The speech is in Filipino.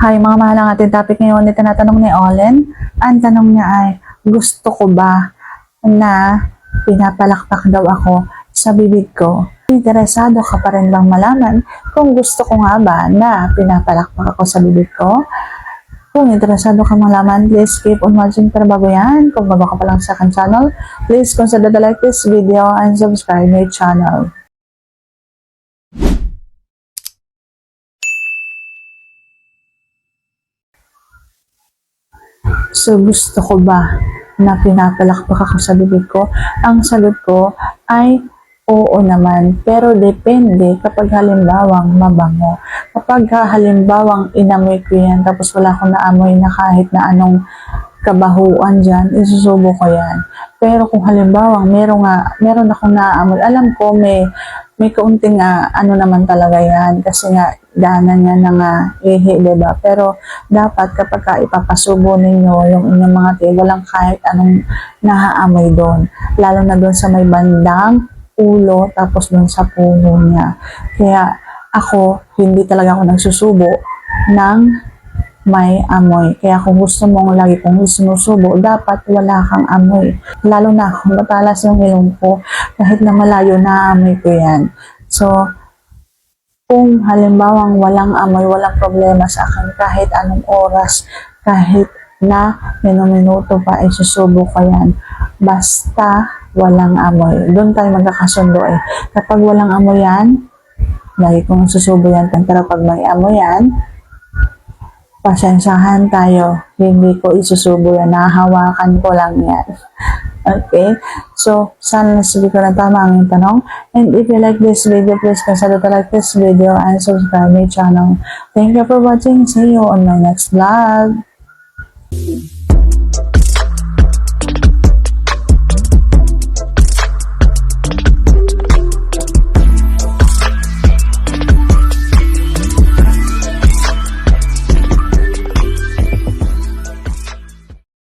Hi mga mahal, ang ating topic ngayon na tinatanong ni Olen. Ang tanong niya ay, gusto ko ba na pinapalakpak daw ako sa bibig ko? Interesado ka pa rin bang malaman kung gusto ko nga ba na pinapalakpak ako sa bibig ko? Kung interesado ka malaman, please keep on watching. Pero bago yan, kung bago ka pa lang sa akin channel, please consider to like this video and subscribe my channel. So, gusto ko ba na pinapalakpak ako sa bibig ko? Ang sagot ko ay oo naman. Pero depende kapag halimbawang mabango. Kapag halimbawang inamoy ko yan, tapos wala akong naamoy na kahit na anong kabahuan dyan, isusubo ko yan. Pero kung halimbawang meron akong naaamoy, alam ko may kaunting ano naman talaga yan. Kasi nga, daanan niya ng ihi, diba? Pero dapat kapag ipapasubo ninyo yung inyong mga tiyo, walang kahit anong naaamoy doon. Lalo na doon sa may bandang ulo, tapos doon sa puno niya. Kaya ako, hindi talaga ako nagsusubo ng may amoy. Kaya kung gusto mong lagi kong sinusubo, dapat wala kang amoy. Lalo na kung matalas yung ilong ko, kahit na malayo naamoy ko yan. So, kung halimbawang walang amoy, walang problema sa akin, kahit anong oras, kahit na minuto pa, ay susubo ko yan. Basta walang amoy. Doon tayo magkakasundo eh. Kapag walang amoy yan, lagi kong susubo yan. Pero pag may amoy yan, pasensyahan tayo. Hindi ko isusubo yan. Nahahawakan ko lang yan. Okay? So, sana nasabi ko na tama ang tanong. And if you like this video, please consider to like this video and subscribe my channel. Thank you for watching. See you on my next vlog.